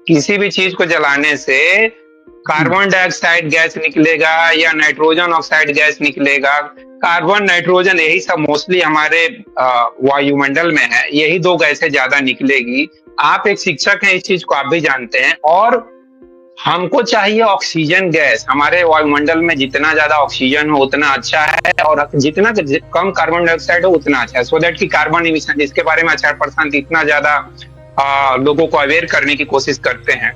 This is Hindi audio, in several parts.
किसी भी चीज को जलाने से कार्बन डाइऑक्साइड गैस निकलेगा या नाइट्रोजन ऑक्साइड गैस निकलेगा। कार्बन नाइट्रोजन यही सब मोस्टली हमारे वायुमंडल में है, यही दो गैसें ज्यादा निकलेगी। आप एक शिक्षक हैं, इस चीज को आप भी जानते हैं। और हमको चाहिए ऑक्सीजन गैस, हमारे वायुमंडल में जितना ज्यादा ऑक्सीजन हो उतना अच्छा है, और जितना कम कार्बन डाइऑक्साइड हो उतना अच्छा है, सो दैट की कार्बन इमिशन, जिसके बारे में आचार्य प्रशांत इतना ज्यादा लोगों को अवेयर करने की कोशिश करते हैं।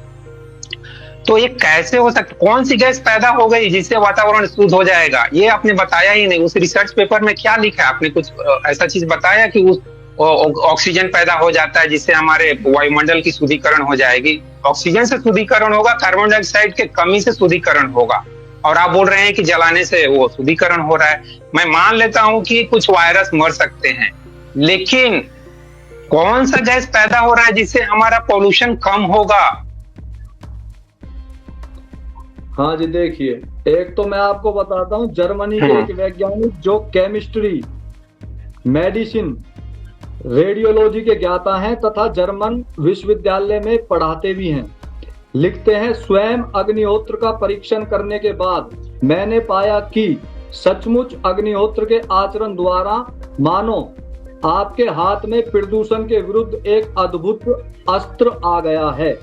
तो ये कैसे हो सकता, कौन सी गैस पैदा हो गई जिससे वातावरण शुद्ध हो जाएगा, ये आपने बताया ही नहीं। उस रिसर्च पेपर में क्या लिखा है, आपने कुछ ऐसा चीज बताया कि उस ऑक्सीजन पैदा हो जाता है जिससे हमारे वायुमंडल की शुद्धिकरण हो जाएगी? ऑक्सीजन से शुद्धिकरण होगा, कार्बन डाइऑक्साइड के कमी से शुद्धिकरण होगा। और आप बोल रहे हैं कि जलाने से वो शुद्धिकरण हो रहा है। मैं मान लेता हूं कि कुछ वायरस मर सकते हैं, लेकिन कौन सा गैस पैदा हो रहा है जिससे हमारा पॉल्यूशन कम होगा? हाँ जी, देखिए, एक तो मैं आपको बताता हूँ, जर्मनी के एक वैज्ञानिक जो केमिस्ट्री, मेडिसिन, रेडियोलॉजी के ज्ञाता हैं तथा जर्मन विश्वविद्यालय में पढ़ाते भी हैं, लिखते हैं, स्वयं अग्निहोत्र का परीक्षण करने के बाद मैंने पाया कि सचमुच अग्निहोत्र के आचरण द्वारा मानो आपके हाथ में प्रदूषण के विरुद्ध एक अद्भुत अस्त्र आ गया है।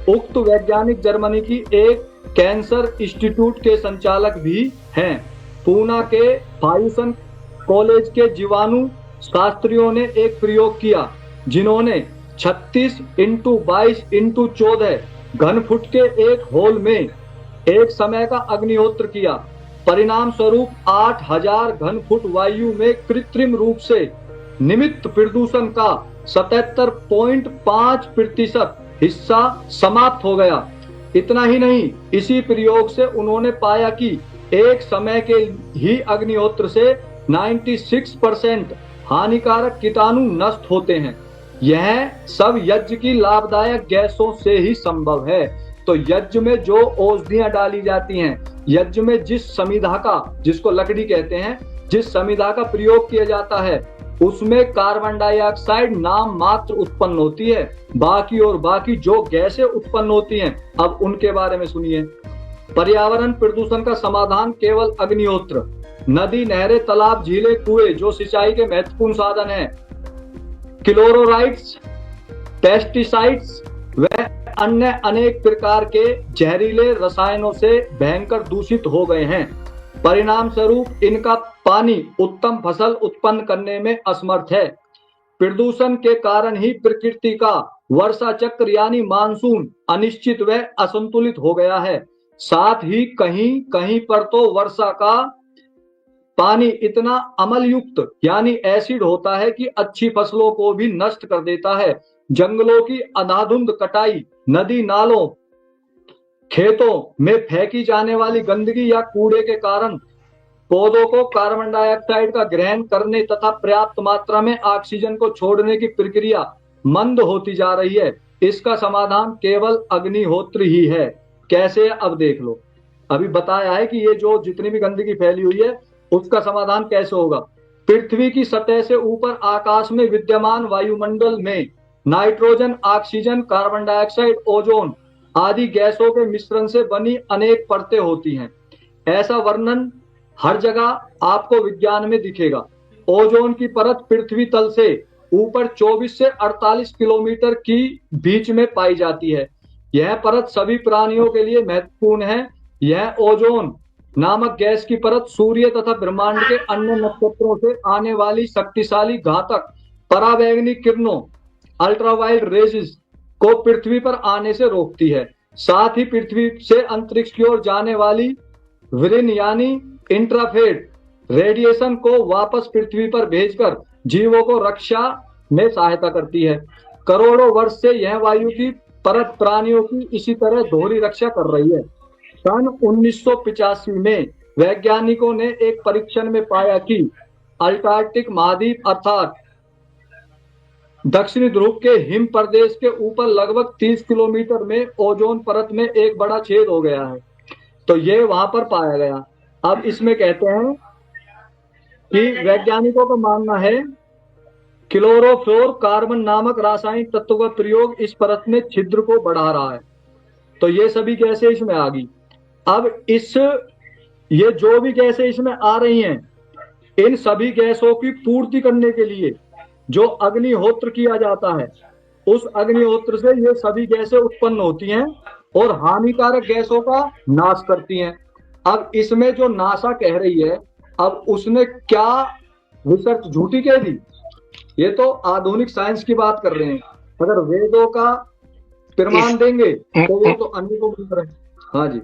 उक्त वैज्ञानिक जर्मनी की एक कैंसर इंस्टीट्यूट के संचालक भी हैं। पूना के फायुसन कॉलेज के जीवाणु शास्त्रियों ने एक प्रयोग किया, जिन्होंने 36 इंटू 22 इंटू 14 घन फुट के एक होल में एक समय का अग्निहोत्र किया। परिणाम स्वरूप 8000 घन फुट वायु में कृत्रिम रूप से निमित्त प्रदूषण का 77.5% हिस्सा समाप्त हो गया। इतना ही नहीं, इसी प्रयोग से उन्होंने पाया कि एक समय के ही अग्निहोत्र से 96% हानिकारक कीटाणु नष्ट होते हैं। यह सब यज्ञ की लाभदायक गैसों से ही संभव है। तो यज्ञ में जो औषधियां डाली जाती हैं, यज्ञ में जिस समिधा का, जिसको लकड़ी कहते हैं, जिस समिधा का प्रयोग किया जाता है, उसमें कार्बन डाइऑक्साइड नाम मात्र उत्पन्न होती है। बाकी जो गैसें उत्पन्न होती हैं, अब उनके बारे में सुनिए। पर्यावरण प्रदूषण का समाधान केवल अग्निहोत्र। नदी, नहरें, तालाब, झीलें, कुएं जो सिंचाई के महत्वपूर्ण साधन हैं, क्लोराइड्स, पेस्टिसाइड्स व अन्य अनेक प्रकार के जहरीले रसायनों से भयंकर दूषित हो गए हैं। परिणाम स्वरूप इनका पानी उत्तम फसल उत्पन्न करने में असमर्थ है। प्रदूषण के कारण ही प्रकृति का वर्षा चक्र यानी मानसून अनिश्चित व असंतुलित हो गया है। साथ ही कहीं कहीं पर तो वर्षा का पानी इतना अम्ल युक्त यानी एसिड होता है कि अच्छी फसलों को भी नष्ट कर देता है। जंगलों की अंधाधुंध कटाई, नदी नालों, खेतों में फेंकी जाने वाली गंदगी या कूड़े के कारण पौधों को कार्बन डाइऑक्साइड का ग्रहण करने तथा पर्याप्त मात्रा में ऑक्सीजन को छोड़ने की प्रक्रिया मंद होती जा रही है। इसका समाधान केवल अग्निहोत्र ही है। कैसे? अब देख लो। अभी बताया है कि ये जो जितनी भी गंदगी फैली हुई है, उसका समाधान कैसे होगा। पृथ्वी की सतह से ऊपर आकाश में विद्यमान वायुमंडल में nitrogen, oxygen, carbon dioxide, ozone आदि गैसों के मिश्रण से बनी अनेक परतें होती हैं। ऐसा वर्णन हर जगह आपको विज्ञान में दिखेगा। ओजोन की परत पृथ्वी तल से ऊपर 24 से 48 किलोमीटर की बीच में पाई जाती है। यह परत सभी प्राणियों के लिए महत्वपूर्ण है। यह ओजोन नामक गैस की परत सूर्य तथा ब्रह्मांड के अन्य नक्षत्रों से आने वाली शक्तिशाली घातक पराबैंगनी किरणों, अल्ट्रावायलेट रेजिस को पृथ्वी पर आने से रोकती है। साथ ही पृथ्वी से अंतरिक्ष की ओर जाने वाली विकिरण यानी इंफ्रारेड रेडिएशन को वापस पृथ्वी पर भेजकर जीवों को रक्षा में सहायता करती है। करोड़ों वर्ष से यह वायु की परत प्राणियों की इसी तरह दोहरी रक्षा कर रही है। सन 1985 में वैज्ञानिकों ने एक परीक्षण में पाया कि अंटार्कटिक महाद्वीप अर्थात दक्षिणी ध्रुव के हिम प्रदेश के ऊपर लगभग 30 किलोमीटर में ओजोन परत में एक बड़ा छेद हो गया है। तो ये वहां पर पाया गया। अब इसमें कहते हैं कि वैज्ञानिकों का मानना है क्लोरोफ्लोरोकार्बन नामक रासायनिक तत्व का प्रयोग इस परत में छिद्र को बढ़ा रहा है। तो ये सभी गैसें इसमें आ गई। अब ये जो भी गैसें इसमें आ रही हैं, इन सभी गैसों की पूर्ति करने के लिए जो अग्निहोत्र किया जाता है, उस अग्निहोत्र से ये सभी गैसें उत्पन्न होती हैं और हानिकारक गैसों का नाश करती हैं। अब इसमें जो नासा कह रही है, अब उसने क्या रिसर्च झूठी कह दी? ये तो आधुनिक साइंस की बात कर रहे हैं। अगर वेदों का प्रमाण देंगे तो वो तो अन्य को मिल रहे हैं। हाँ जी।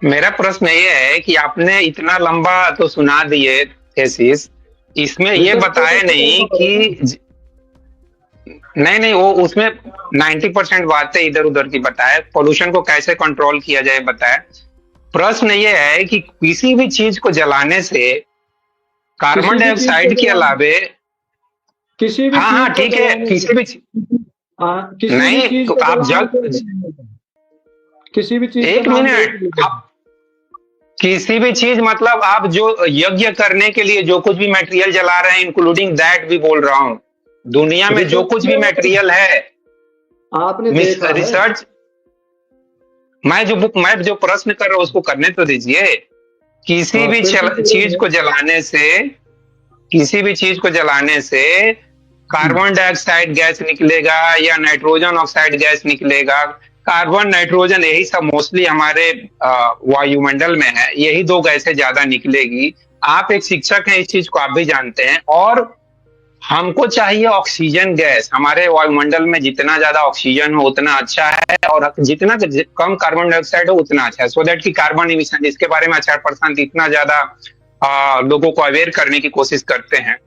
मेरा प्रश्न ये है कि आपने इतना लंबा तो सुना दिए थेसिस, इसमें ये बताया नहीं कि नहीं वो उसमें 90% बातें इधर उधर की बताए, पोल्यूशन को कैसे कंट्रोल किया जाए बताए। प्रश्न ये है कि किसी भी चीज को जलाने से कार्बन डाइऑक्साइड के अलावे किसी भी हाँ ठीक है, किसी भी नहीं तो आप जल किसी भी चीज एक मिनट, आप किसी भी चीज मतलब आप जो यज्ञ करने के लिए जो कुछ भी मटेरियल जला रहे हैं, इंक्लूडिंग दैट भी बोल रहा हूं, दुनिया में जो कुछ भी मटेरियल है, आपने रिसर्च, मैं जो प्रश्न कर रहा हूं उसको करने तो दीजिए। किसी भी चीज को जलाने से कार्बन डाइऑक्साइड गैस निकलेगा या नाइट्रोजन ऑक्साइड गैस निकलेगा। कार्बन नाइट्रोजन यही सब मोस्टली हमारे वायुमंडल में है, यही दो गैसें ज्यादा निकलेगी। आप एक शिक्षक हैं, इस चीज को आप भी जानते हैं। और हमको चाहिए ऑक्सीजन गैस, हमारे वायुमंडल में जितना ज्यादा ऑक्सीजन हो उतना अच्छा है, और जितना कम कार्बन डाइऑक्साइड हो उतना अच्छा है, सो दैट कि कार्बन इमिशन, इसके बारे में अच्छा परसेंट इतना ज्यादा लोगों को अवेयर करने की कोशिश करते हैं।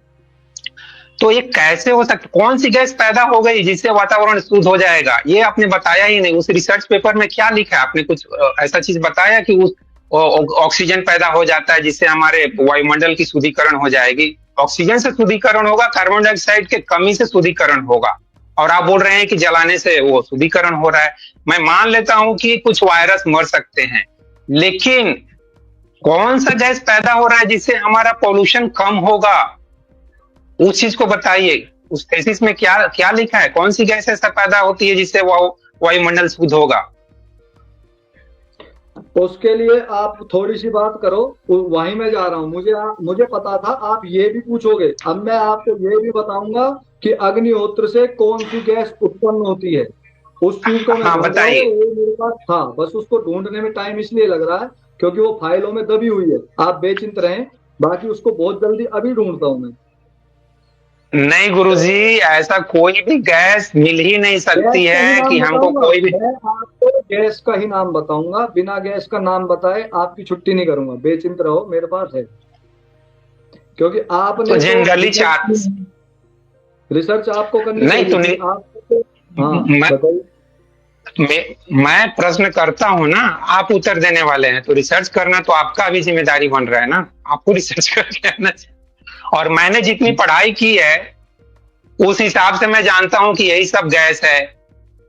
तो ये कैसे हो सकता, कौन सी गैस पैदा हो गई जिससे वातावरण शुद्ध हो जाएगा? ये आपने बताया ही नहीं। उस रिसर्च पेपर में क्या लिखा है? आपने कुछ ऐसा चीज बताया कि उस ऑक्सीजन पैदा हो जाता है जिससे हमारे वायुमंडल की शुद्धिकरण हो जाएगी? ऑक्सीजन से शुद्धिकरण होगा, कार्बन डाइऑक्साइड के कमी से शुद्धिकरण होगा, और आप बोल रहे हैं कि जलाने से वो शुद्धिकरण हो रहा है। मैं मान लेता हूं कि कुछ वायरस मर सकते हैं, लेकिन कौन सा गैस पैदा हो रहा है जिससे हमारा पॉल्यूशन कम होगा? उस चीज को बताइए। उस थीसिस में क्या लिखा है? कौन सी गैस ऐसा पैदा होती है जिससे वायुमंडल शुद्ध होगा? उसके लिए आप थोड़ी सी बात करो, वहीं मैं जा रहा हूँ। मुझे पता था आप ये भी पूछोगे। अब मैं आपको ये भी बताऊंगा कि अग्निहोत्र से कौन सी गैस उत्पन्न होती है। उस चीज को मैं बताइए। वो मेरे पास था, बस उसको ढूंढने में टाइम इसलिए लग रहा है क्योंकि वो फाइलों में दबी हुई है। आप बेचिंत रहें, बाकी उसको बहुत जल्दी अभी ढूंढता हूँ मैं। नहीं गुरुजी, ऐसा कोई भी गैस मिल ही नहीं सकती है कि हमको कोई भी। मैं आपको गैस का ही नाम बताऊंगा, बिना गैस का नाम बताए आपकी छुट्टी नहीं करूंगा। बेचिंत रहो, मेरे पास है। क्योंकि आपने तो जनरली रिसर्च आपको करनी नहीं तो नहीं, मैं प्रश्न करता हूं ना, आप उत्तर देने वाले हैं, तो रिसर्च करना तो आपका भी जिम्मेदारी बन रहा है ना, आपको रिसर्च करके आना चाहिए। और मैंने जितनी पढ़ाई की है उस हिसाब से मैं जानता हूं कि यही सब गैस है।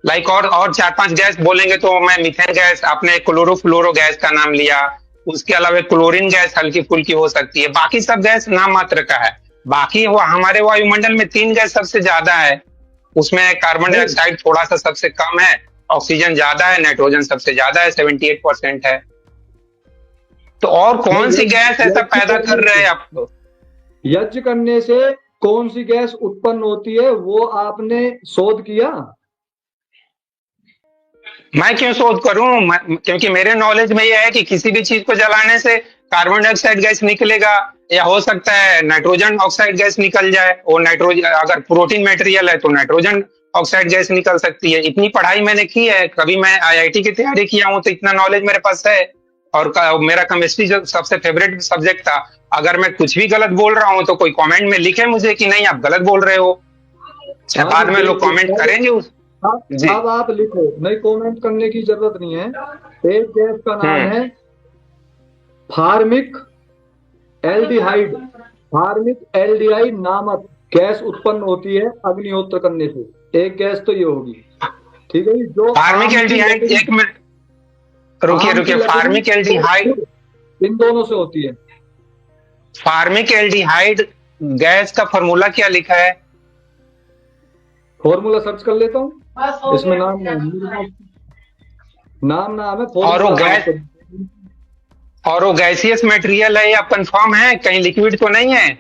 लाइक और 4-5 गैस बोलेंगे तो मैं मीथेन गैस, आपने क्लोरोफ्लोरो गैस का नाम लिया, उसके अलावा क्लोरीन गैस हल्की फुल्की हो सकती है, बाकी सब गैस नाम मात्र का है। बाकी हमारे वायुमंडल में 3 गैस सबसे ज्यादा है, उसमें कार्बन डाइऑक्साइड थोड़ा सा सबसे कम है, ऑक्सीजन ज्यादा है, नाइट्रोजन सबसे ज्यादा है, 78% है। तो और कौन सी गैस ऐसा पैदा कर रहे हैं आप? यज्ञ करने से कौन सी गैस उत्पन्न होती है वो आपने शोध किया? मैं क्यों शोध करूं? क्योंकि मेरे नॉलेज में यह है कि किसी भी चीज को जलाने से कार्बन डाइऑक्साइड गैस निकलेगा, या हो सकता है नाइट्रोजन ऑक्साइड गैस निकल जाए। और नाइट्रोजन, अगर प्रोटीन मटेरियल है तो नाइट्रोजन ऑक्साइड गैस निकल सकती है। इतनी पढ़ाई मैंने की है, कभी मैं आईआईटी की तैयारी किया हूं तो इतना नॉलेज मेरे पास है। और मेरा केमिस्ट्री जो सबसे फेवरेट सब्जेक्ट था। अगर मैं कुछ भी गलत बोल रहा हूं तो कोई कमेंट में लिखे मुझे कि नहीं आप गलत बोल रहे हो, बाद में लोग कमेंट करेंगे अब आप लिखो, नहीं कमेंट करने की जरूरत नहीं है। एक गैस का नाम है फार्मिक एल्डिहाइड। फार्मिक एल्डिहाइड नामक गैस उत्पन्न होती है अग्निहोत्र करने से। एक गैस तो ये होगी, ठीक है। जो फार्मिक एल्डिहाइड, एक मिनट रुकिए, फार्मिक एल्डिहाइड इन दोनों से होती है। फार्मिक एल्डिहाइड गैस का फॉर्मूला क्या लिखा है? फॉर्मूला सर्च कर लेता हूँ, इसमें नाम नाम है, और वो फॉर्मूला गैस और वो गैसियस मटेरियल है या कंफर्म है, कहीं लिक्विड तो नहीं है?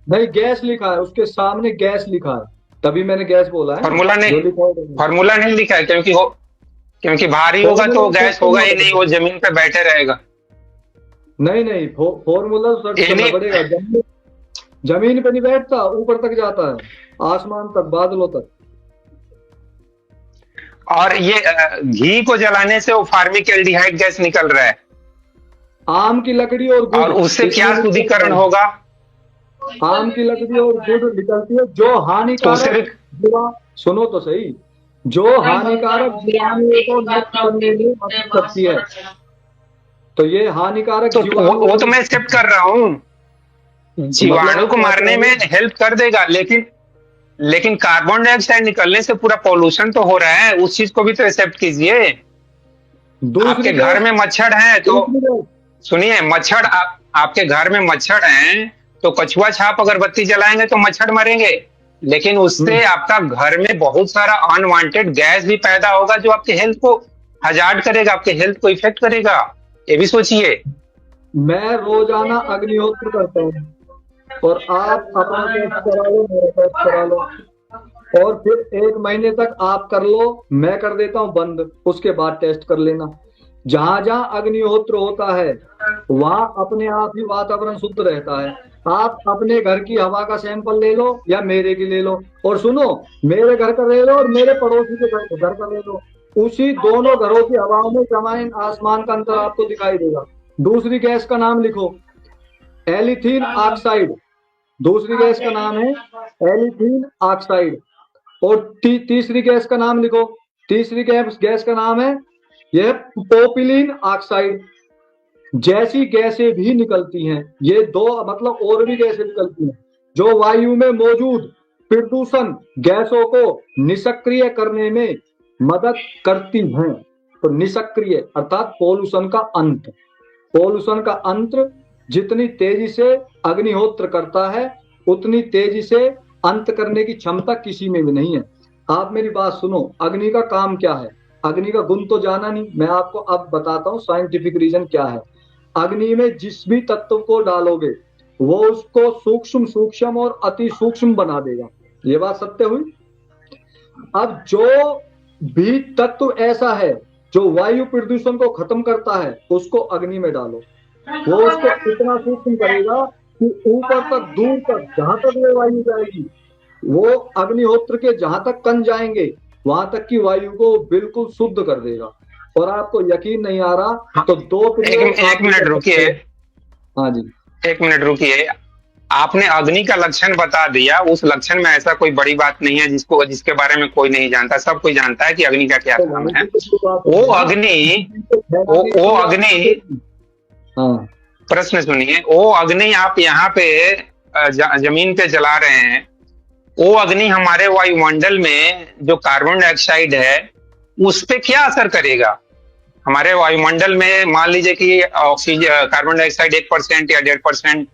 नहीं, गैस लिखा है, उसके सामने गैस लिखा है, तभी मैंने गैस बोला है ना, फॉर्मूला नहीं, जो लिखा है। फॉर्मूला नहीं लिखा है, क्योंकि भारी होगा तो गैस होगा ही नहीं, वो जमीन पे बैठे रहेगा। नहीं, फॉर्मूला सर्च करना पड़ेगा। जमीन पे नहीं बैठता, ऊपर तक जाता है, आसमान तक, बादलों तक। और ये घी को जलाने से वो फार्मिक एल्डिहाइड गैस निकल रहा है, आम की लकड़ी और गुड़, और उससे क्या शुद्धिकरण होगा? आम की लकड़ी और गुड़ निकलती है, जो तो हानिकारक सुनो तो सही, जो हानिकारक जीवाणुओं को नष्ट करने में मदद करती है। तो ये हानिकारक तो वो तो मैं एक्सेप्ट कर रहा हूँ, जीवाणु को मारने में हेल्प कर देगा, लेकिन कार्बन डाइऑक्साइड निकलने से पूरा पॉल्यूशन तो हो रहा है, उस चीज को भी तो एक्सेप्ट कीजिए। आपके घर में मच्छर है तो सुनिए, आपके घर में मच्छर हैं तो कछुआ छाप अगरबत्ती जलाएंगे तो मच्छर मरेंगे, लेकिन उससे आपका घर में बहुत सारा अनवांटेड गैस भी पैदा होगा जो आपके हेल्थ को हजार्ड करेगा, आपके हेल्थ को इफेक्ट करेगा, ये भी सोचिए। मैं रोजाना अग्निहोत्र करता हूँ, और आप अपना टेस्ट करा लो, मेरा टेस्ट करा लो, और फिर 1 महीने तक आप कर लो, मैं कर देता हूँ बंद, उसके बाद टेस्ट कर लेना। जहां जहां अग्निहोत्र होता है वहां अपने आप ही वातावरण शुद्ध रहता है। आप अपने घर की हवा का सैंपल ले लो या मेरे की ले लो, और सुनो, मेरे घर का ले लो और मेरे पड़ोसी के घर का ले लो, उसी दोनों घरों की हवाओं में जमीन आसमान का अंतर आपको दिखाई देगा। दूसरी गैस का नाम लिखो, एलिथीन ऑक्साइड। दूसरी गैस का नाम है एलिथीन ऑक्साइड। और तीसरी गैस का नाम लिखो, तीसरी गैस का नाम है यह पोपिलीन ऑक्साइड। जैसी गैसें भी निकलती हैं, ये 2 मतलब और भी गैसें निकलती हैं जो वायु में मौजूद प्रदूषण गैसों को निष्क्रिय करने में मदद करती हैं। तो निष्क्रिय अर्थात पोल्यूशन का अंत। पोल्यूशन का अंत जितनी तेजी से अग्निहोत्र करता है, उतनी तेजी से अंत करने की क्षमता किसी में भी नहीं है। आप मेरी बात सुनो, अग्नि का काम क्या है? अग्नि का गुण तो जाना नहीं, मैं आपको अब बताता हूँ साइंटिफिक रीजन क्या है। अग्नि में जिस भी तत्व को डालोगे वो उसको सूक्ष्म और अति सूक्ष्म बना देगा। ये बात सत्य हुई। अब जो भी तत्व ऐसा है जो वायु प्रदूषण को खत्म करता है, उसको अग्नि में डालो, वो उसको इतना सूक्ष्म करेगा कि ऊपर तक, दूर तक, जहां तक वो वायु जाएगी, वो अग्निहोत्र के जहां तक कण जाएंगे वहां तक की वायु को बिल्कुल शुद्ध कर देगा। और आपको यकीन नहीं आ रहा तो एक मिनट रुकिए। हाँ जी, 1 मिनट रुकिए। आपने अग्नि का लक्षण बता दिया, उस लक्षण में ऐसा कोई बड़ी बात नहीं है जिसके बारे में कोई नहीं जानता, सब कोई जानता है कि अग्नि का क्या काम है। वो अग्नि हाँ, प्रश्न सुनिए, वो अग्नि आप यहाँ पे जमीन पे जला रहे हैं, वो अग्नि हमारे वायुमंडल में जो कार्बन डाइऑक्साइड है उस पे क्या असर करेगा? हमारे वायुमंडल में मान लीजिए कि ऑक्सीजन, कार्बन डाइऑक्साइड 1% या 1.5%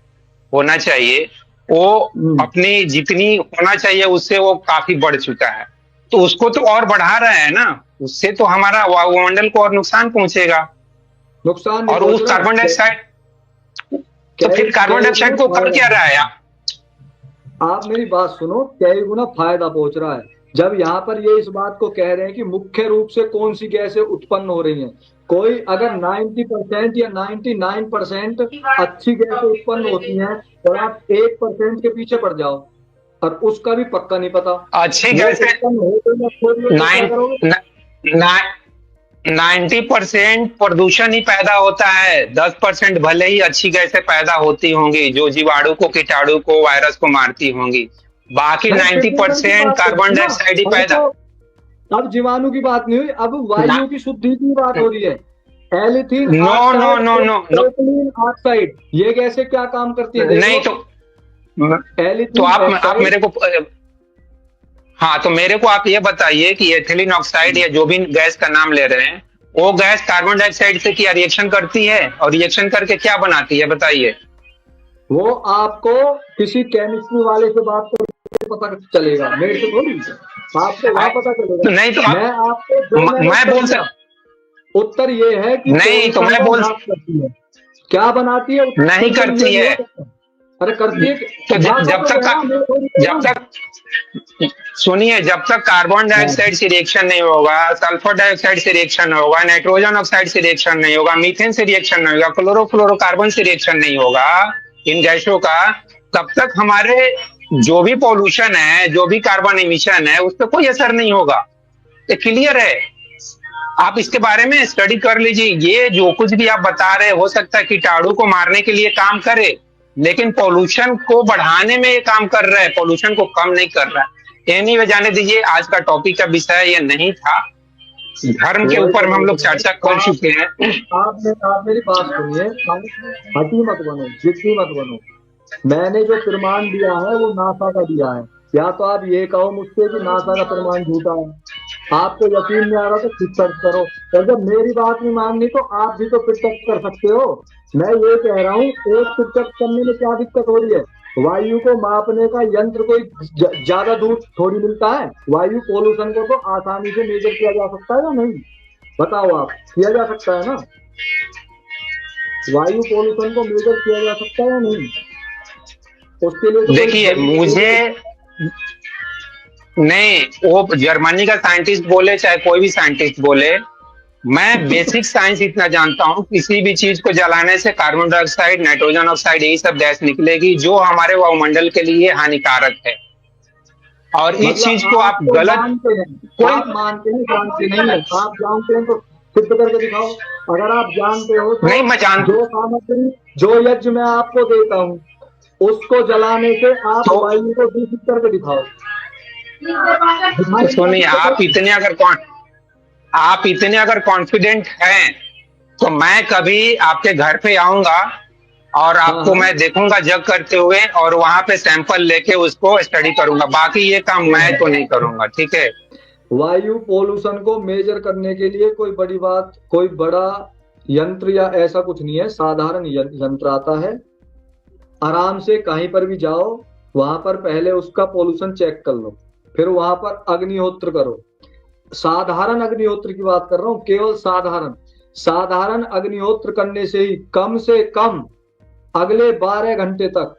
होना चाहिए, वो अपनी जितनी होना चाहिए उससे वो काफी बढ़ चुका है, तो उसको तो और बढ़ा रहे हैं ना, उससे तो हमारा वायुमंडल को और नुकसान पहुंचेगा। नुकसान और उस कार्बन डाइऑक्साइड, तो फिर कार्बन डाइऑक्साइड को कर क्या रहा है? आप मेरी बात सुनो, कई गुना फायदा पहुंच रहा है। जब यहाँ पर ये इस बात को कह रहे हैं कि मुख्य रूप से कौन सी गैसें उत्पन्न हो रही हैं, कोई अगर 90% या 99% अच्छी गैसें उत्पन्न होती हैं और आप 1% के पीछे पड़ जाओ, और उसका भी पक्का नहीं पता। अच्छी गैसें 90% प्रदूषण ही पैदा होता है, 10% भले ही अच्छी गैसें पैदा होती होंगी जो जीवाणु को, कीटाणु को, वायरस को मारती होंगी, बाकी 90% कार्बन डाइऑक्साइड ही पैदा। अब जीवाणु की बात नहीं हुई, अब वायु की शुद्धि की बात हो रही है। एलिथीन ऑक्साइड, ये गैसें क्या काम करती है? नहीं तो आप मेरे को, हाँ, तो मेरे को आप ये बताइए कि एथिलीन ऑक्साइड या जो भी गैस का नाम ले रहे हैं, वो गैस कार्बन डाइऑक्साइड से क्या रिएक्शन करती है, और रिएक्शन करके क्या बनाती है बताइए? वो आपको किसी केमिस्ट्री वाले से बात करके पता चलेगा, मेरे से थोड़ी। आपको वहां पता चलेगा। नहीं तो मैं आप, आपको जो मैंने मैं उत्तर बोल दिया, सक उत्तर ये है कि नहीं तो पोल्यूशन मैं को बोल नाश करती है। क्या बनाती है नहीं उत्तर, तो ये करती नहीं हो है। सकता। अरे करती है, तो नासा जब तो तक कह रहा हूं, मैं थोड़ी कह रहा जब हूं। तक सुनिए, जब तक कार्बन हाँ, डाइऑक्साइड से रिएक्शन नहीं होगा, सल्फर डाइऑक्साइड से रिएक्शन होगा, नाइट्रोजन ऑक्साइड से रिएक्शन नहीं होगा, मीथेन से रिएक्शन नहीं होगा, क्लोरोफ्लोरोकार्बन से रिएक्शन नहीं होगा, इन गैसों का, तब तक हमारे जो भी पॉल्यूशन है, जो भी कार्बन इमिशन है, उस पर कोई असर नहीं होगा। ये क्लियर है। आप इसके बारे में स्टडी कर लीजिए। ये जो कुछ भी आप बता रहे, हो सकता है कीटाणु को मारने के लिए काम करे, लेकिन पॉल्यूशन को बढ़ाने में ये काम कर रहा है, पॉल्यूशन को कम नहीं कर रहा है। एनीवे, जाने दीजिए, आज का टॉपिक का विषय ये नहीं था। धर्म के वही ऊपर तो में हम मैं लोग कह रहा चर्चा हूं। कर चुके हैं। आप मेरी बात सुनिए। हठी मत बनो, जिद्दी मत बनो। मैंने जो प्रमाण दिया है वो नासा का दिया है। या तो आप ये कहो मुझसे कि नासा का प्रमाण झूठा है, आपको यकीन नहीं आ रहा तो खुद सर्च करो। और जब मेरी बात नहीं माननी तो आप भी तो प्रिटेक्ट कर सकते हो। मैं ये कह रहा हूँ, एक प्रिटेक्ट करने में क्या दिक्कत हो रही है? वायु को मापने का यंत्र कोई ज्यादा दूर थोड़ी मिलता है। वायु पोल्यूशन को तो आसानी से मेजर किया जा सकता है या नहीं? बताओ आप, किया जा सकता है ना? वायु पोल्यूशन को मेजर किया जा सकता है या नहीं? उसके लिए तो कोई देखिए, बड़ी मुझे नहीं, वो जर्मनी का साइंटिस्ट बोले चाहे कोई भी साइंटिस्ट बोले, मैं बेसिक साइंस इतना जानता हूँ, किसी भी चीज को जलाने से कार्बन डाइऑक्साइड, नाइट्रोजन ऑक्साइड, यही सब गैस निकलेगी जो हमारे वायुमंडल के लिए हानिकारक है। और इस मतलब चीज को आप आप तो गलत, मानते हैं, कोई आप मानते हैं, जानते नहीं है। आप जानते हैं तो सिद्ध करके दिखाओ। अगर आप जानते हो तो नहीं, मैं जान जो सामग्री, जो यज्ञ मैं आपको देता हूँ, उसको जलाने से आप तो वायु को दूषित करके दिखाओ। दिखाने का सुनिए, सिद्ध करो। आप इतने अगर कॉन्फिडेंट हैं, तो मैं कभी आपके घर पे आऊंगा और हाँ आपको हाँ मैं देखूंगा जग करते हुए, और वहां पे सैंपल लेके उसको स्टडी करूंगा। बाकी ये काम मैं तो नहीं करूंगा, ठीक है। वायु पोल्यूशन को मेजर करने के लिए कोई बड़ी बात, कोई बड़ा यंत्र या ऐसा कुछ नहीं है। साधारण यंत्र आता है। आराम से कहीं पर भी जाओ, वहां पर पहले उसका पोल्यूशन चेक कर लो, फिर वहां पर अग्निहोत्र करो। साधारण अग्निहोत्र की बात कर रहा हूं, केवल साधारण। साधारण अग्निहोत्र करने से कम अगले 12 घंटे तक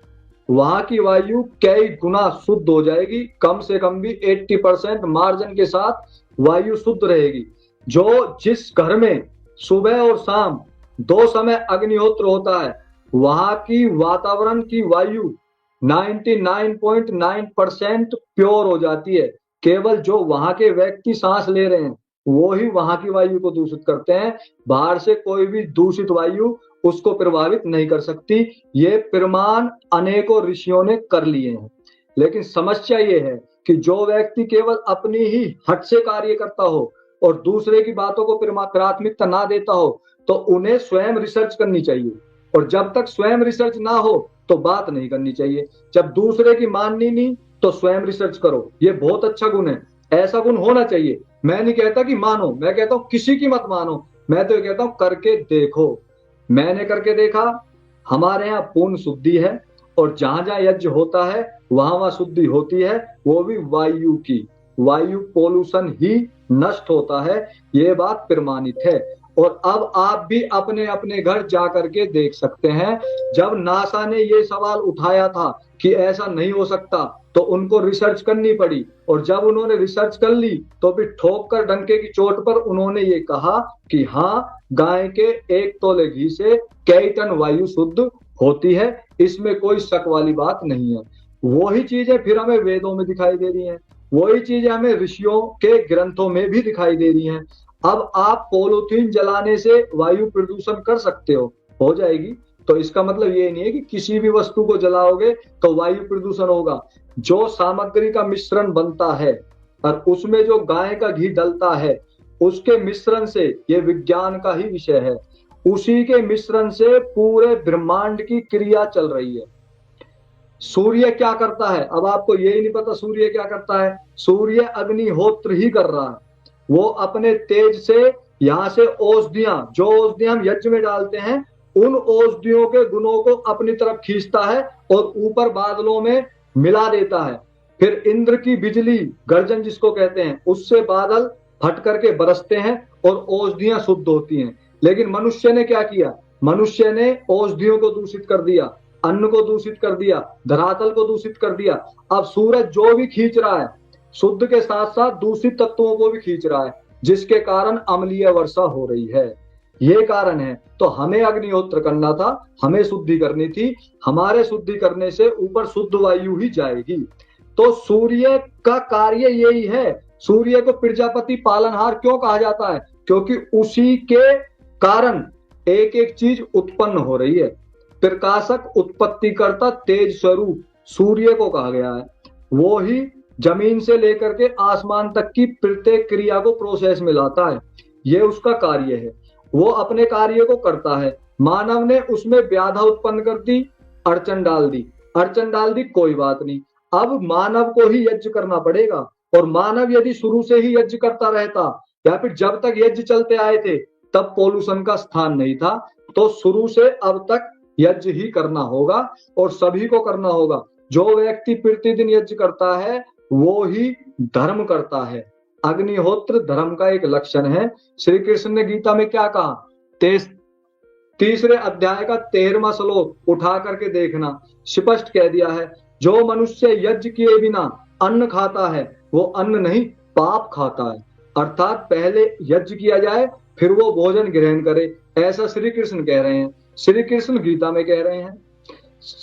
वहां की वायु कई गुना शुद्ध हो जाएगी। कम से कम भी 80% मार्जिन के साथ वायु शुद्ध रहेगी। जो जिस घर में सुबह और शाम 2 समय अग्निहोत्र होता है, वहां की वातावरण की वायु 99.9% प्योर हो जाती है। केवल जो वहां के व्यक्ति सांस ले रहे हैं वो ही वहां की वायु को दूषित करते हैं। बाहर से कोई भी दूषित वायु उसको प्रभावित नहीं कर सकती। ये प्रमाण अनेकों ऋषियों ने कर लिए हैं। लेकिन समस्या ये है कि जो व्यक्ति केवल अपनी ही हट से कार्य करता हो और दूसरे की बातों को प्राथमिकता ना देता हो, तो उन्हें स्वयं रिसर्च करनी चाहिए। और जब तक स्वयं रिसर्च ना हो तो बात नहीं करनी चाहिए। जब दूसरे की माननी नहीं तो स्वयं रिसर्च करो। ये बहुत अच्छा गुण है, ऐसा गुण होना चाहिए। मैं नहीं कहता कि मानो, मैं कहता हूं किसी की मत मानो, मैं तो ये कहता हूं करके देखो। मैंने करके देखा, हमारे यहाँ पूर्ण शुद्धि है। और जहां जहां यज्ञ होता है वहां वहां शुद्धि होती है, वो भी वायु की। वायु पोल्यूशन ही नष्ट होता है, ये बात प्रमाणित है। और अब आप भी अपने अपने घर जा करके देख सकते हैं। जब नासा ने ये सवाल उठाया था कि ऐसा नहीं हो सकता, तो उनको रिसर्च करनी पड़ी। और जब उन्होंने रिसर्च कर ली तो फिर ठोक कर डंके की चोट पर उन्होंने ये कहा कि हाँ, गाय के 1 तोले घी से कई टन वायु शुद्ध होती है, इसमें कोई शक वाली बात नहीं है। वही चीजें फिर हमें वेदों में दिखाई दे रही हैं, वही चीजें हमें ऋषियों के ग्रंथों में भी दिखाई दे रही हैं। अब आप पॉलीथीन जलाने से वायु प्रदूषण कर सकते हो जाएगी, तो इसका मतलब ये नहीं है कि किसी भी वस्तु को जलाओगे तो वायु प्रदूषण होगा। जो सामग्री का मिश्रण बनता है और उसमें जो गाय का घी डलता है, उसके मिश्रण से, ये विज्ञान का ही विषय है, उसी के मिश्रण से पूरे ब्रह्मांड की क्रिया चल रही है। सूर्य क्या करता है? अब आपको यही नहीं पता सूर्य क्या करता है। सूर्य अग्निहोत्र ही कर रहा है। वो अपने तेज से यहाँ से औषधियां, जो औषधियां हम यज्ञ में डालते हैं, उन औषधियों के गुणों को अपनी तरफ खींचता है और ऊपर बादलों में मिला देता है। फिर इंद्र की बिजली गर्जन जिसको कहते हैं, उससे बादल फट करके बरसते हैं और औषधियां शुद्ध होती हैं। लेकिन मनुष्य ने क्या किया? मनुष्य ने औषधियों को दूषित कर दिया, अन्न को दूषित कर दिया, धरातल को दूषित कर दिया। अब सूरज जो भी खींच रहा है, शुद्ध के साथ साथ दूषित तत्वों को भी खींच रहा है, जिसके कारण अम्लीय वर्षा हो रही है। ये कारण है। तो हमें अग्निहोत्र करना था, हमें शुद्धि करनी थी। हमारे शुद्धि करने से ऊपर शुद्ध वायु ही जाएगी। तो सूर्य का कार्य यही है। सूर्य को प्रजापति पालनहार क्यों कहा जाता है? क्योंकि उसी के कारण एक एक चीज उत्पन्न हो रही है। प्रकाशक उत्पत्तिकर्ता तेज स्वरूप सूर्य को कहा गया है। वो ही जमीन से लेकर के आसमान तक की प्रत्येक क्रिया को प्रोसेस में लाता है। ये उसका कार्य है। वो अपने कार्य को करता है। मानव ने उसमें व्याधा उत्पन्न कर दी, अड़चन डाल दी। अड़चन डाल दी, कोई बात नहीं। अब मानव को ही यज्ञ करना पड़ेगा। और मानव यदि शुरू से ही यज्ञ करता रहता, या फिर जब तक यज्ञ चलते आए थे तब पोल्यूशन का स्थान नहीं था, तो शुरू से अब तक यज्ञ ही करना होगा और सभी को करना होगा। जो व्यक्ति प्रतिदिन यज्ञ करता है वो ही धर्म करता है। अग्निहोत्र धर्म का एक लक्षण है। श्री कृष्ण ने गीता में क्या कहा? तीसरे अध्याय का 13वां श्लोक उठा करके देखना, स्पष्ट कह दिया है, जो मनुष्य यज्ञ किए बिना अन्न खाता है वो अन्न नहीं पाप खाता है। अर्थात पहले यज्ञ किया जाए फिर वो भोजन ग्रहण करे, ऐसा श्री कृष्ण कह रहे हैं। श्री कृष्ण गीता में कह रहे हैं,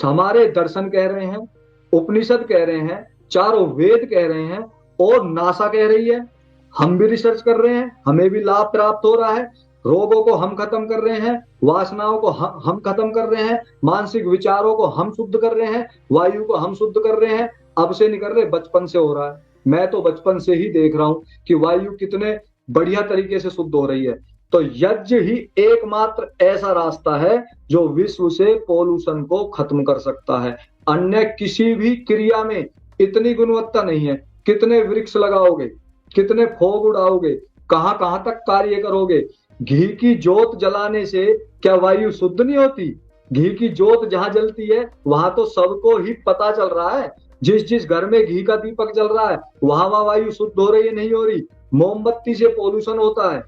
हमारे दर्शन कह रहे हैं, उपनिषद कह रहे हैं, चारों वेद कह रहे हैं और नासा कह रही है। हम भी रिसर्च कर रहे हैं, हमें भी लाभ प्राप्त हो रहा है। रोगों को हम खत्म कर रहे हैं, वासनाओं को हम खत्म कर रहे हैं, मानसिक विचारों को हम शुद्ध कर रहे हैं, वायु को हम शुद्ध कर रहे हैं। अब से नहीं कर रहे, बचपन से हो रहा है। मैं तो बचपन से ही देख रहा हूं कि वायु कितने बढ़िया तरीके से शुद्ध हो रही है। तो यज्ञ ही एकमात्र ऐसा रास्ता है जो विश्व से पोल्यूशन को खत्म कर सकता है। अन्य किसी भी क्रिया में इतनी गुणवत्ता नहीं है। कितने वृक्ष लगाओगे, कितने फोग उड़ाओगे, कहां कहां तक कार्य करोगे। घी की जोत जलाने से क्या वायु शुद्ध नहीं होती? घी की जोत जहां जलती है वहां तो सबको ही पता चल रहा है। जिस जिस घर में घी का दीपक जल रहा है वहां वहां वायु शुद्ध हो रही है, नहीं हो रही। मोमबत्ती से पोल्यूशन होता है,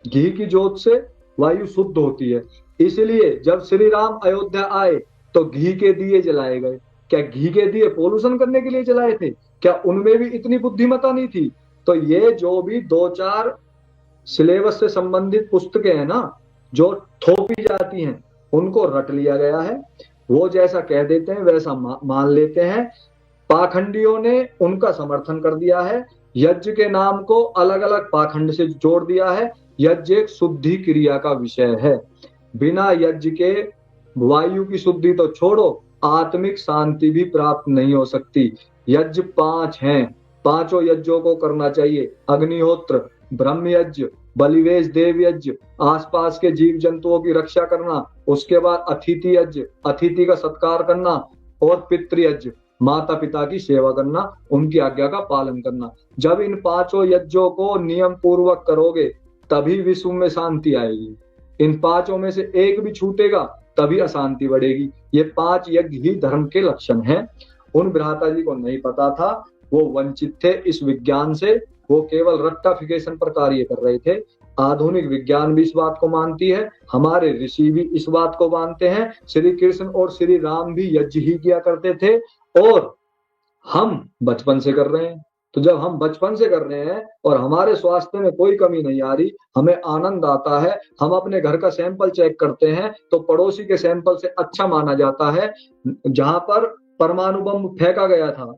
घी की जोत से वायु शुद्ध होती है। इसलिए जब श्री राम अयोध्या आए तो घी के दिए जलाए गए। क्या घी के दिए पोल्यूशन करने के लिए जलाए थे? क्या उनमें भी इतनी बुद्धिमत्ता नहीं थी? तो ये जो भी 2-4 सिलेबस से संबंधित पुस्तकें हैं ना, जो थोपी जाती हैं, उनको रट लिया गया है। वो जैसा कह देते हैं वैसा मान लेते हैं। पाखंडियों ने उनका समर्थन कर दिया है। यज्ञ के नाम को अलग अलग पाखंड से जोड़ दिया है। यज्ञ एक शुद्धि क्रिया का विषय है। बिना यज्ञ के वायु की शुद्धि तो छोड़ो, आत्मिक शांति भी प्राप्त नहीं हो सकती। यज्ञ 5 हैं, पांचों यज्ञों को करना चाहिए। अग्निहोत्र, ब्रह्म यज्ञ, बलिवेश देव यज्ञ, आसपास के जीव जंतुओं की रक्षा करना, उसके बाद अतिथि यज्ञ, अतिथि का सत्कार करना, और पितृ यज्ञ, माता पिता की सेवा करना, उनकी आज्ञा का पालन करना। जब इन पांचों यज्ञों को नियम पूर्वक करोगे तभी विश्व में शांति आएगी। इन पांचों में से एक भी छूटेगा तभी अशांति बढ़ेगी। ये 5 यज्ञ ही धर्म के लक्षण हैं। उन भ्राता जी को नहीं पता था, वो वंचित थे इस विज्ञान से। वो केवल रट्टाफिकेशन पर कार्य कर रहे थे। आधुनिक विज्ञान भी इस बात को मानती है, हमारे ऋषि भी इस बात को मानते हैं। श्री कृष्ण और श्री राम भी यज्ञ ही किया करते थे और हम बचपन से कर रहे हैं। तो जब हम बचपन से कर रहे हैं और हमारे स्वास्थ्य में कोई कमी नहीं आ रही, हमें आनंद आता है, हम अपने घर का सैंपल चेक करते हैं तो पड़ोसी के सैंपल से अच्छा माना जाता है। जहां पर परमाणु बम फेंका गया था,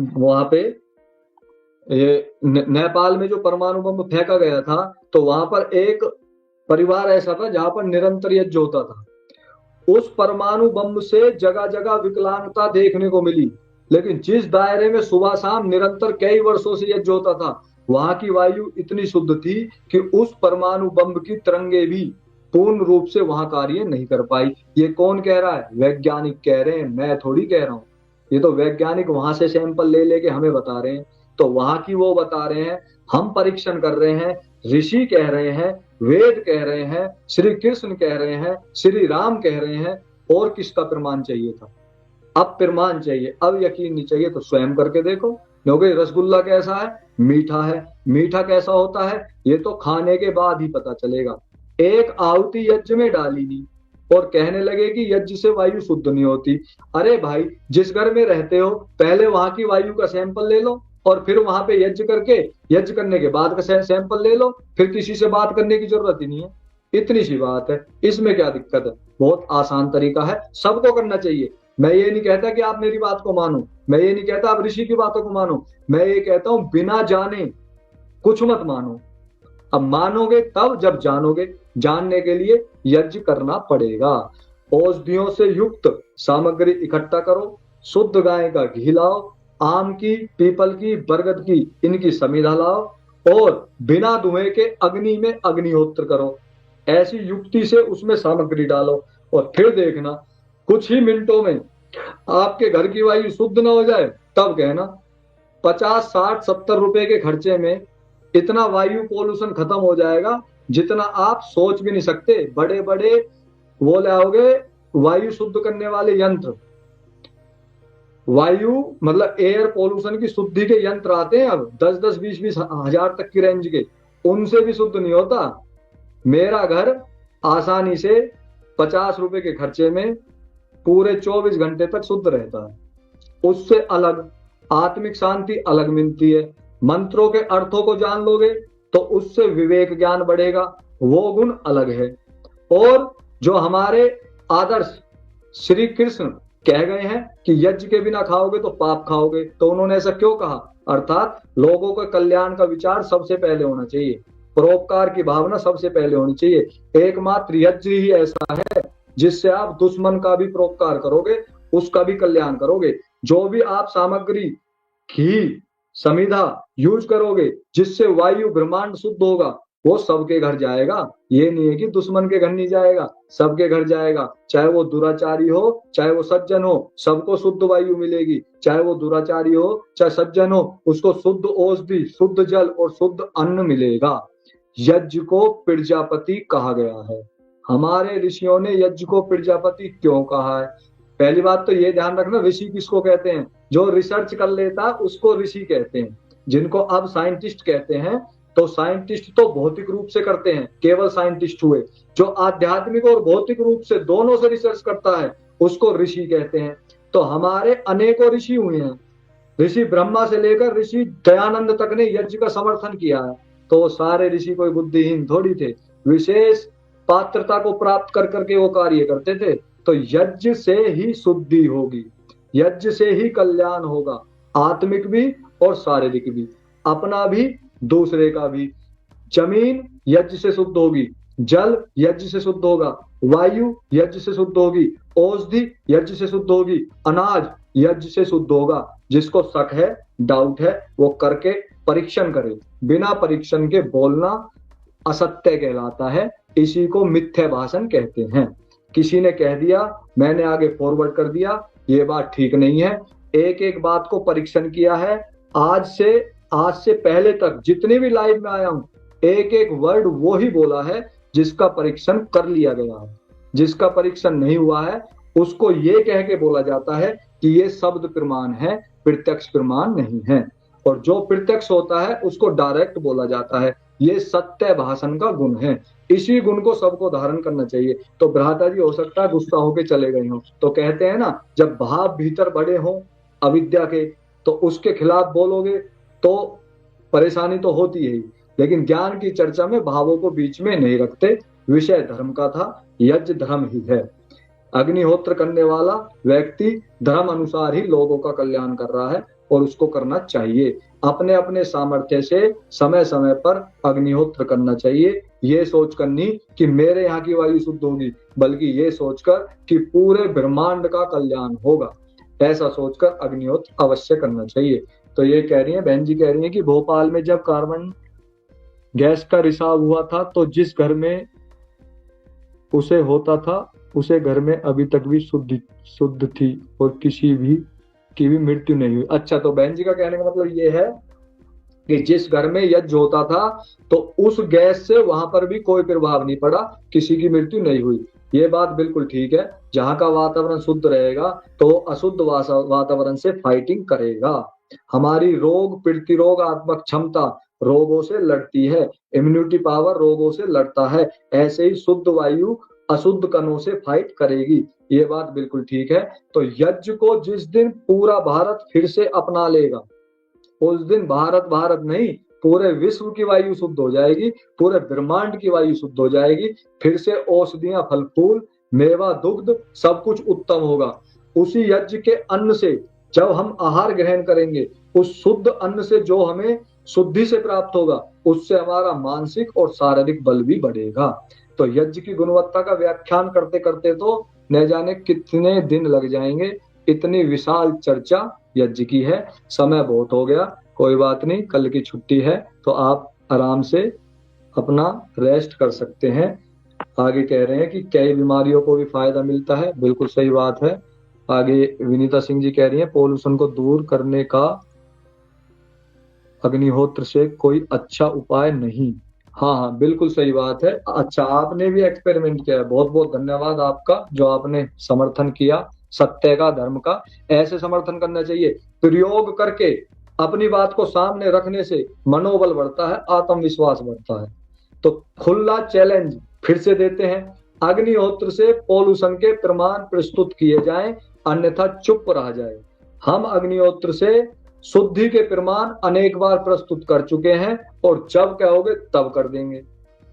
वहां पे ये नेपाल में जो परमाणु बम फेंका गया था, तो वहां पर एक परिवार ऐसा था जहां पर निरंतर यज्ञ होता था। उस परमाणु बम से जगह जगह विकलांगता देखने को मिली, लेकिन जिस दायरे में सुबह शाम निरंतर कई वर्षों से यज्ञ होता था, वहां की वायु इतनी शुद्ध थी कि उस परमाणु बम की तरंगे भी पूर्ण रूप से वहां कार्य नहीं कर पाई। ये कौन कह रहा है? वैज्ञानिक कह रहे हैं, मैं थोड़ी कह रहा हूं। ये तो वैज्ञानिक वहां से सैंपल ले लेके हमें बता रहे हैं। तो वहां की वो बता रहे हैं, हम परीक्षण कर रहे हैं, ऋषि कह रहे हैं, वेद कह रहे हैं, श्री कृष्ण कह रहे हैं, श्री राम कह रहे हैं, और किसका प्रमाण चाहिए था? अब प्रमाण चाहिए, अब यकीन नहीं चाहिए तो स्वयं करके देखो। क्योंकि रसगुल्ला कैसा है? मीठा है। मीठा कैसा होता है ये तो खाने के बाद ही पता चलेगा। एक आहुति यज्ञ में डाली नहीं और कहने लगे कि यज्ञ से वायु शुद्ध नहीं होती। अरे भाई, जिस घर में रहते हो पहले वहां की वायु का सैंपल ले लो और फिर वहां पे यज्ञ करके, यज्ञ करने के बाद का सैंपल ले लो, फिर किसी से बात करने की जरूरत ही नहीं है। इतनी सी बात है, इसमें क्या दिक्कत है? बहुत आसान तरीका है, सबको करना चाहिए। मैं ये नहीं कहता कि आप मेरी बात को मानो, मैं ये नहीं कहता आप ऋषि की बातों को मानो, मैं ये कहता हूं बिना जाने कुछ मत मानो। अब मानोगे तब जब जानोगे। जानने के लिए यज्ञ करना पड़ेगा। औषधियों से युक्त सामग्री इकट्ठा करो, शुद्ध गाय का घी लाओ, आम की, पीपल की, बरगद की इनकी समिधा लाओ और बिना धुएं के अग्नि में अग्निहोत्र करो। ऐसी युक्ति से उसमें सामग्री डालो और फिर देखना कुछ ही मिनटों में आपके घर की वायु शुद्ध ना हो जाए, तब कहना। 50, 60, 70 रुपए के खर्चे में इतना वायु पोल्यूशन खत्म हो जाएगा जितना आप सोच भी नहीं सकते। बड़े बड़े वो लाओगे वायु शुद्ध करने वाले यंत्र, वायु मतलब एयर पोल्यूशन की शुद्धि के यंत्र आते हैं अब 10-10, 20-20 हजार तक की रेंज के, उनसे भी शुद्ध नहीं होता। मेरा घर आसानी से 50 रुपए के खर्चे में पूरे 24 घंटे तक शुद्ध रहता है। उससे अलग आत्मिक शांति अलग मिलती है। मंत्रों के अर्थों को जान लोगे तो उससे विवेक ज्ञान बढ़ेगा, वो गुण अलग है। और जो हमारे आदर्श श्री कृष्ण कह गए हैं कि यज्ञ के बिना खाओगे तो पाप खाओगे, तो उन्होंने ऐसा क्यों कहा? अर्थात लोगों के कल्याण का विचार सबसे पहले होना चाहिए, परोपकार की भावना सबसे पहले होनी चाहिए। एकमात्र यज्ञ ही ऐसा है जिससे आप दुश्मन का भी परोपकार करोगे, उसका भी कल्याण करोगे। जो भी आप सामग्री, घी, समिधा यूज करोगे जिससे वायु ब्रह्मांड शुद्ध होगा, वो सबके घर जाएगा। ये नहीं है कि दुश्मन के घर नहीं जाएगा, सबके घर जाएगा। चाहे वो दुराचारी हो चाहे वो सज्जन हो, सबको शुद्ध वायु मिलेगी। चाहे वो दुराचारी हो चाहे सज्जन हो, उसको शुद्ध औषधि, शुद्ध जल और शुद्ध अन्न मिलेगा। यज्ञ को प्रजापति कहा गया है। हमारे ऋषियों ने यज्ञ को प्रजापति क्यों कहा है? पहली बात तो ये ध्यान रखना, ऋषि किसको कहते हैं? जो रिसर्च कर लेता उसको ऋषि कहते हैं। जिनको अब साइंटिस्ट कहते हैं, तो साइंटिस्ट तो भौतिक रूप से करते हैं, केवल साइंटिस्ट हुए। जो आध्यात्मिक और भौतिक रूप से दोनों से रिसर्च करता है उसको ऋषि कहते हैं। तो हमारे अनेकों ऋषि हुए हैं। ऋषि ब्रह्मा से लेकर ऋषि दयानंद तक ने यज्ञ का समर्थन किया है। तो वो सारे ऋषि कोई बुद्धिहीन थोड़ी थे, विशेष पात्रता को प्राप्त कर करके वो कार्य करते थे। तो यज्ञ से ही शुद्धि होगी, यज्ञ से ही कल्याण होगा, आत्मिक भी और शारीरिक भी, अपना भी दूसरे का भी। जमीन यज्ञ से शुद्ध होगी, जल यज्ञ से शुद्ध होगा, वायु यज्ञ से शुद्ध होगी, औषधि यज्ञ से शुद्ध होगी, अनाज यज्ञ से शुद्ध होगा। जिसको शक है, डाउट है, वो करके परीक्षण करे। बिना परीक्षण के बोलना असत्य कहलाता है। इसी को मिथ्या भाषण कहते हैं। किसी ने कह दिया, मैंने आगे फॉरवर्ड कर दिया, ये बात ठीक नहीं है। एक एक बात को परीक्षण किया है। आज से पहले तक जितने भी लाइव में आया हूं, एक एक वर्ड वो ही बोला है जिसका परीक्षण कर लिया गया है। जिसका परीक्षण नहीं हुआ है उसको ये कह के बोला जाता है कि ये शब्द प्रमाण है, प्रत्यक्ष प्रमाण नहीं है। और जो प्रत्यक्ष होता है उसको डायरेक्ट बोला जाता है। ये सत्य भाषण का गुण है। इसी गुण को सबको धारण करना चाहिए। तो भ्राता जी हो सकता है गुस्सा होके चले गए हो, तो कहते हैं ना, जब भाव भीतर बड़े हो अविद्या के, तो उसके खिलाफ बोलोगे तो परेशानी तो होती है ही। लेकिन ज्ञान की चर्चा में भावों को बीच में नहीं रखते। विषय धर्म का था, यज्ञ धर्म ही है। अग्निहोत्र करने वाला व्यक्ति धर्म अनुसार ही लोगों का कल्याण कर रहा है और उसको करना चाहिए। अपने अपने सामर्थ्य से समय समय पर अग्निहोत्र करना चाहिए। ये सोचकर नहीं कि मेरे यहाँ की वायु शुद्ध होगी, बल्कि ये सोचकर कि पूरे ब्रह्मांड का कल्याण होगा, ऐसा सोचकर अग्निहोत्र अवश्य करना चाहिए। तो ये कह रही है, बहन जी कह रही है कि भोपाल में जब कार्बन गैस का रिसाव हुआ था तो जिस घर में उसे होता था उसे घर में अभी तक भी शुद्ध थी और किसी भी की भी मृत्यु नहीं हुई। अच्छा, तो बहन जी का कहने का मतलब ये है कि जिस घर में यज्ञ होता था तो उस गैस से वहां पर भी कोई प्रभाव नहीं पड़ा, किसी की मृत्यु नहीं हुई। ये बात बिल्कुल ठीक है। जहां का वातावरण शुद्ध रहेगा तो अशुद्ध वातावरण से फाइटिंग करेगा। हमारी रोग प्रतिरोगात्मक क्षमता रोगों से लड़ती है, इम्यूनिटी पावर रोगों से लड़ता है। ऐसे ही शुद्ध वायु अशुद्ध कणों से फाइट करेगी। ये बात बिल्कुल ठीक है। तो यज्ञ को जिस दिन पूरा भारत फिर से अपना लेगा, उस दिन भारत भारत नहीं, पूरे विश्व की वायु शुद्ध हो जाएगी, पूरे ब्रह्मांड की वायु शुद्ध हो जाएगी। फिर से औषधियां, फल फूल, मेवा, दुग्ध सब कुछ उत्तम होगा। उसी यज्ञ के अन्न से जब हम आहार ग्रहण करेंगे, उस शुद्ध अन्न से जो हमें शुद्धि से प्राप्त होगा, उससे हमारा मानसिक और शारीरिक बल भी बढ़ेगा। तो यज्ञ की गुणवत्ता का व्याख्यान करते करते तो न जाने कितने दिन लग जाएंगे। इतनी विशाल चर्चा यज्ञ की है। समय बहुत हो गया, कोई बात नहीं, कल की छुट्टी है तो आप आराम से अपना रेस्ट कर सकते हैं। आगे कह रहे हैं कि कई बीमारियों को भी फायदा मिलता है, बिल्कुल सही बात है। आगे विनीता सिंह जी कह रही हैं पोल्यूशन को दूर करने का अग्निहोत्र से कोई अच्छा उपाय नहीं। हाँ हाँ, बिल्कुल सही बात है। अच्छा, आपने भी एक्सपेरिमेंट किया है, बहुत बहुत धन्यवाद आपका जो आपने समर्थन किया सत्य का, धर्म का। ऐसे समर्थन करना चाहिए। प्रयोग करके अपनी बात को सामने रखने से मनोबल बढ़ता है, आत्मविश्वास बढ़ता है। तो खुला चैलेंज फिर से देते हैं, अग्निहोत्र से पोल्यूशन के प्रमाण प्रस्तुत किए जाएं, अन्यथा चुप रह जाए। हम अग्निहोत्र से शुद्धि के प्रमाण अनेक बार प्रस्तुत कर चुके हैं और जब कहोगे तब कर देंगे,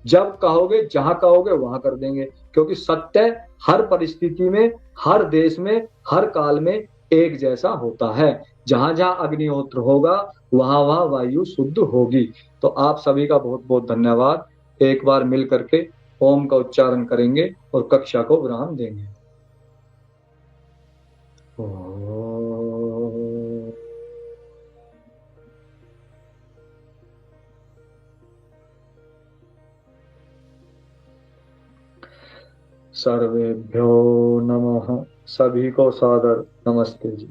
जब कहोगे जहां कहोगे वहां कर देंगे। क्योंकि सत्य हर परिस्थिति में, हर देश में, हर काल में एक जैसा होता है। जहां जहां अग्निहोत्र होगा वहां वहां वायु शुद्ध होगी। तो आप सभी का बहुत बहुत धन्यवाद। एक बार मिल करके ओम का उच्चारण करेंगे और कक्षा को विराम देंगे। सर्वेभ्यो नमः। सभी को सादर नमस्ते जी।